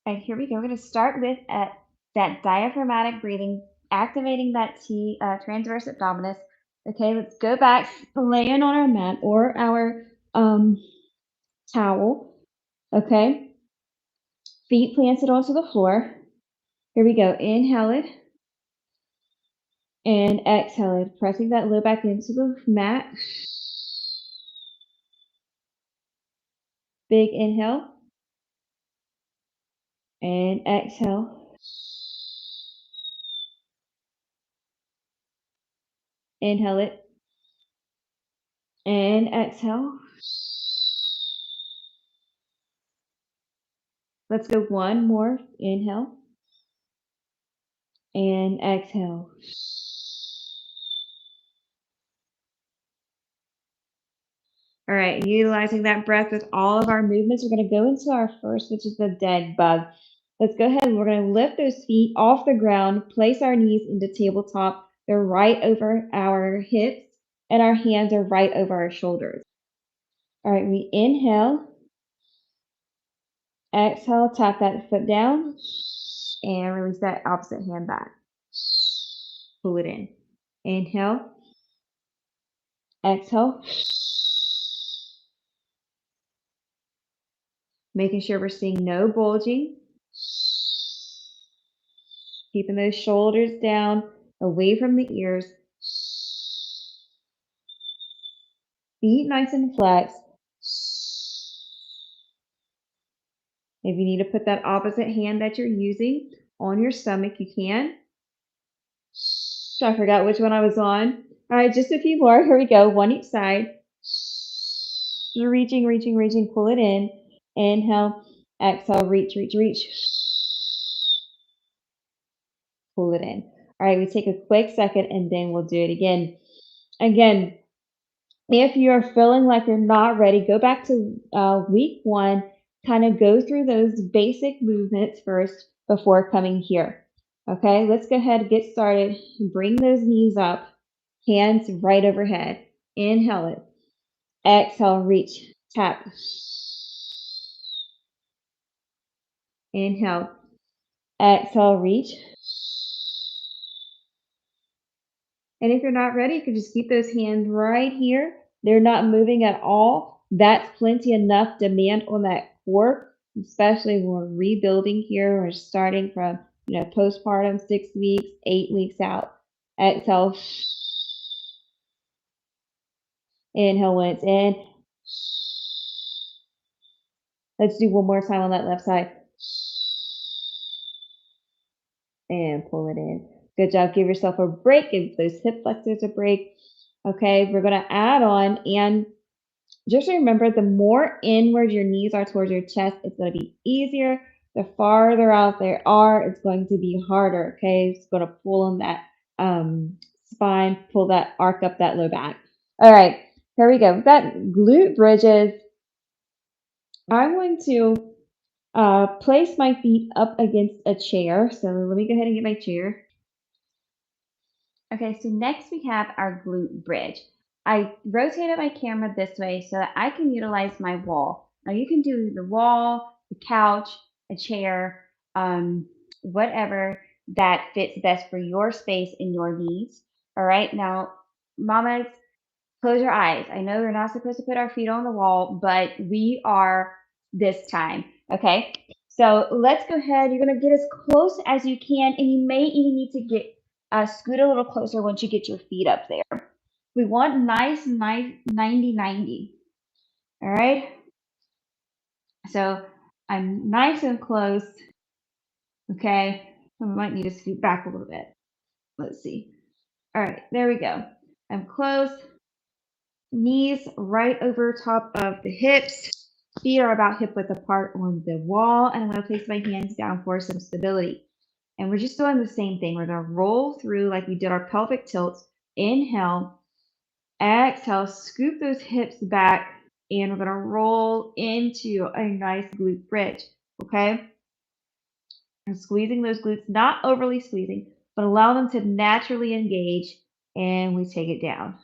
And here we go. We're going to start with that diaphragmatic breathing, activating that transverse abdominis. Okay, let's go back, laying on our mat or our towel. Okay, feet planted onto the floor. Here we go. Inhale it and exhale it, pressing that low back into the mat. Big inhale and exhale. Inhale it and exhale. Let's go one more. Inhale and exhale. All right, utilizing that breath with all of our movements, we're going to go into our first, which is the dead bug. Let's go ahead and we're going to lift those feet off the ground, place our knees into tabletop. They're right over our hips, and our hands are right over our shoulders. All right, we inhale, exhale, tap that foot down, and release that opposite hand back. Pull it in. Inhale, exhale. Making sure we're seeing no bulging. Keeping those shoulders down, away from the ears. Feet nice and flexed. If you need to put that opposite hand that you're using on your stomach, you can. I forgot which one I was on. All right, just a few more. Here we go. One each side. Reaching, reaching, reaching. Pull it in. Inhale. Exhale. Reach, reach, reach. Pull it in. All right, we take a quick second and then we'll do it again. Again, if you're feeling like you're not ready, go back to week one, kind of go through those basic movements first before coming here. Okay, let's go ahead and get started. Bring those knees up, hands right overhead. Inhale it. Exhale, reach, tap. Inhale. Exhale, reach. And if you're not ready, you can just keep those hands right here. They're not moving at all. That's plenty enough demand on that core, especially when we're rebuilding here. We're starting from, postpartum, 6 weeks, 8 weeks out. Exhale. Inhale when it's in. Let's do one more time on that left side. And pull it in. Good job. Give yourself a break. Give those hip flexors a break. Okay, we're going to add on, and just remember, the more inward your knees are towards your chest, it's going to be easier. The farther out they are, it's going to be harder. Okay, it's going to pull on that spine, pull that arc up that low back. All right, here we go. We've got glute bridges. I'm going to place my feet up against a chair. So let me go ahead and get my chair. Okay, so next we have our glute bridge. I rotated my camera this way so that I can utilize my wall. Now you can do the wall, the couch, a chair, whatever that fits best for your space and your needs. All right, now mamas, close your eyes. I know we're not supposed to put our feet on the wall, but we are this time. Okay, so let's go ahead. You're gonna get as close as you can, and you may even need to get scoot a little closer once you get your feet up there. We want nice 90-90. All right. So I'm nice and close. Okay. I might need to scoot back a little bit. Let's see. All right. There we go. I'm close. Knees right over top of the hips. Feet are about hip width apart on the wall. And I'm going to place my hands down for some stability. And we're just doing the same thing. We're going to roll through like we did our pelvic tilts. Inhale. Exhale, scoop those hips back, and we're going to roll into a nice glute bridge, okay? And squeezing those glutes, not overly squeezing, but allow them to naturally engage, and we take it down.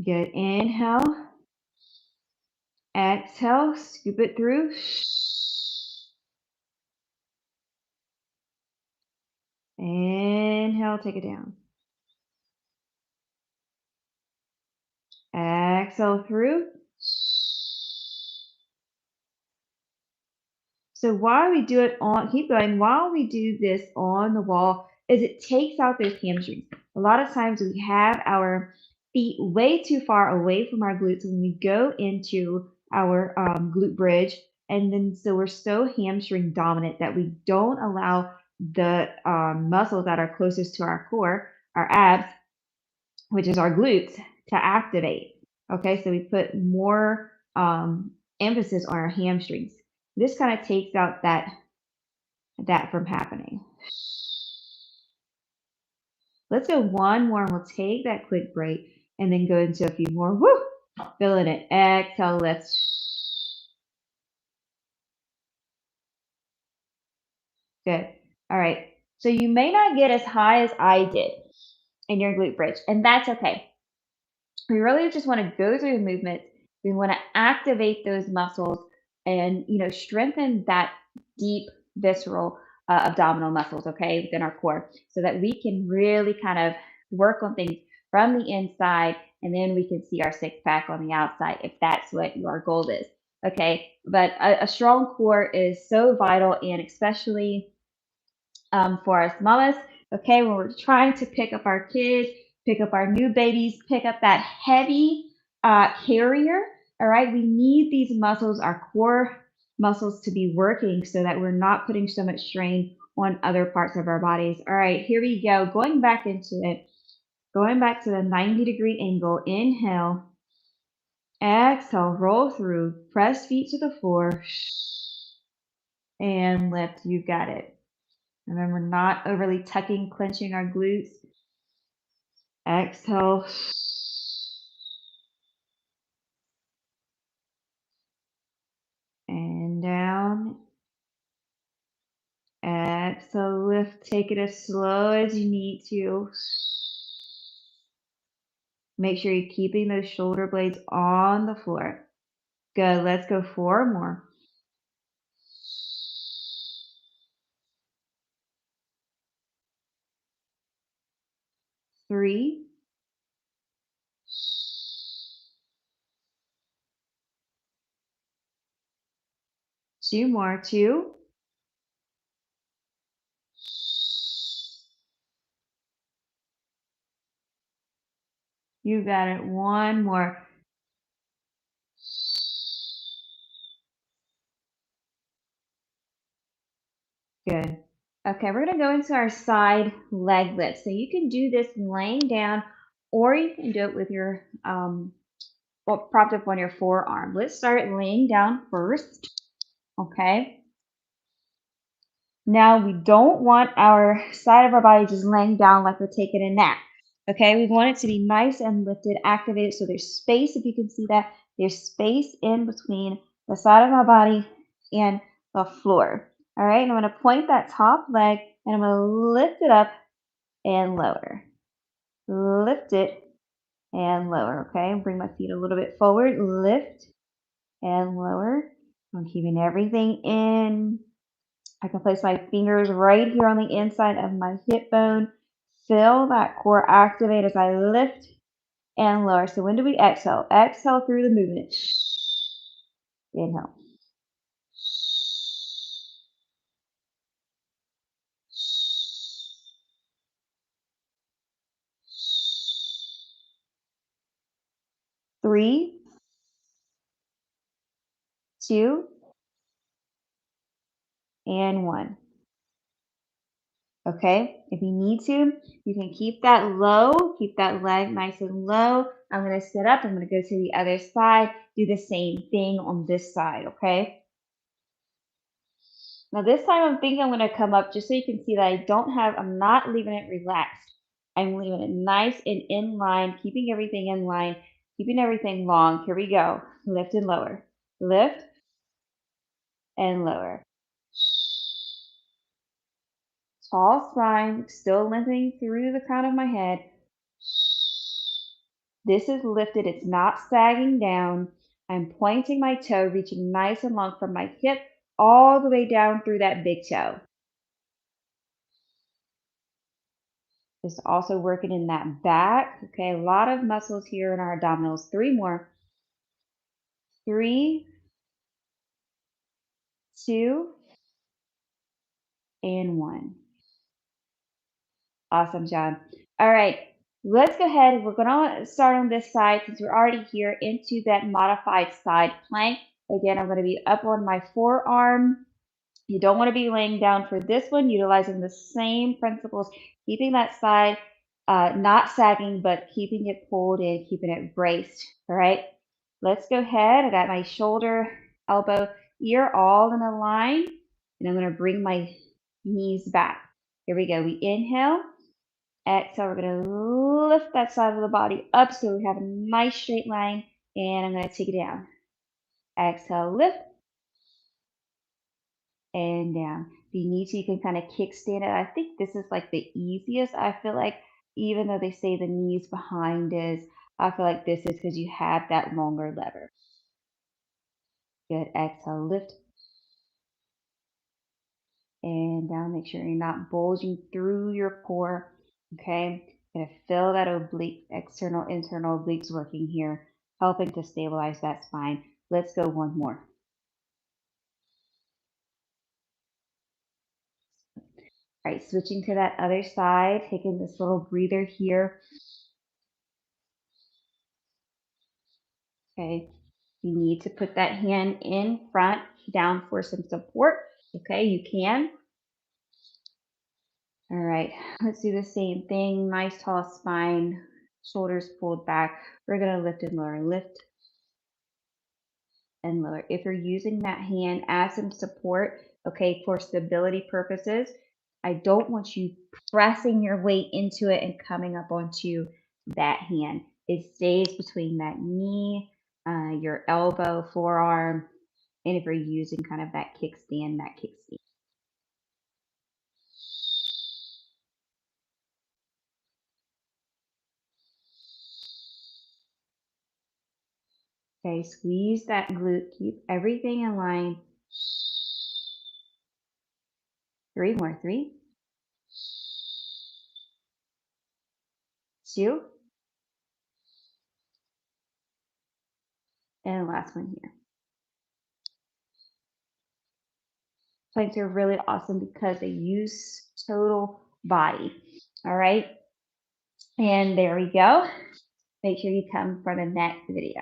Good. Inhale. Exhale, scoop it through. Inhale, take it down. Exhale through. So while we do it on, keep going, while we do this on the wall, is it takes out those hamstrings. A lot of times we have our feet way too far away from our glutes when we go into our glute bridge. And then so we're so hamstring dominant that we don't allow the muscles that are closest to our core, our abs, which is our glutes, to activate. Okay, so we put more emphasis on our hamstrings. This kind of takes out that from happening. Let's go one more and we'll take that quick break and then go into a few more. Woo! Feeling it. Exhale, lift. Good. All right. So you may not get as high as I did in your glute bridge, and that's okay. We really just want to go through the movement. We want to activate those muscles and strengthen that deep visceral abdominal muscles, okay, within our core, so that we can really kind of work on things from the inside, and then we can see our six pack on the outside if that's what your goal is. Okay, but a strong core is so vital, and especially for us mamas, okay, when we're trying to pick up our kids, pick up our new babies, pick up that heavy carrier, all right, we need these muscles, our core muscles, to be working so that we're not putting so much strain on other parts of our bodies. All right, here we go. Going back into it, going back to the 90-degree angle. Inhale, exhale, roll through, press feet to the floor, and lift. You got it. Remember, not overly tucking, clenching our glutes. Exhale. And down. Exhale, lift. Take it as slow as you need to. Make sure you're keeping those shoulder blades on the floor. Good. Let's go 4 more. Three. Two more. 2. You got it. 1 more. Good. Okay, we're going to go into our side leg lift. So you can do this laying down, or you can do it with your propped up on your forearm. Let's start laying down first. Okay. Now we don't want our side of our body just laying down like we're taking a nap. Okay, we want it to be nice and lifted, activated, so there's space. If you can see that, there's space in between the side of our body and the floor. All right, and I'm going to point that top leg and I'm going to lift it up and lower. Lift it and lower. Okay, bring my feet a little bit forward. Lift and lower. I'm keeping everything in. I can place my fingers right here on the inside of my hip bone. Feel that core activate as I lift and lower. So when do we exhale? Exhale through the movement. Inhale. Three, two, and 1. Okay, if you need to, you can keep that low, keep that leg nice and low. I'm going to sit up. I'm going to go to the other side. Do the same thing on this side, okay? Now this time I'm thinking I'm going to come up just so you can see that I'm not leaving it relaxed. I'm leaving it nice and in line, keeping everything in line, keeping everything long. Here we go. Lift and lower. Lift and lower. Tall spine, still lengthening through the crown of my head. This is lifted. It's not sagging down. I'm pointing my toe, reaching nice and long from my hip all the way down through that big toe. Just also working in that back. Okay, a lot of muscles here in our abdominals. 3 more. 3, 2, and 1. Awesome, John. All right, let's go ahead. We're going to start on this side since we're already here into that modified side plank. Again, I'm going to be up on my forearm. You don't want to be laying down for this one, utilizing the same principles, keeping that side not sagging, but keeping it pulled in, keeping it braced. All right, let's go ahead. I got my shoulder, elbow, ear all in a line, and I'm going to bring my knees back. Here we go. We inhale. Exhale, we're going to lift that side of the body up so we have a nice straight line, and I'm going to take it down. Exhale, lift, and down. If you need to, you can kind of kickstand it. I think this is like the easiest. I feel like even though they say the knees behind is, I feel like this is because you have that longer lever. Good. Exhale, lift, and down. Make sure you're not bulging through your core. Okay. Gonna feel that oblique, external, internal obliques working here, helping to stabilize that spine. Let's go one more. All right, switching to that other side, taking this little breather here. Okay, you need to put that hand in front, down for some support. Okay, you can. All right, let's do the same thing. Nice tall spine, shoulders pulled back. We're gonna lift and lower, lift and lower. If you're using that hand as some support, okay, for stability purposes, I don't want you pressing your weight into it and coming up onto that hand. It stays between that knee, your elbow, forearm, and if you're using kind of that kickstand, that kickstand. Okay, squeeze that glute, keep everything in line. 3 more, 3, 2, and last one here. Planks are really awesome because they use total body. All right, and there we go. Make sure you come for the next video.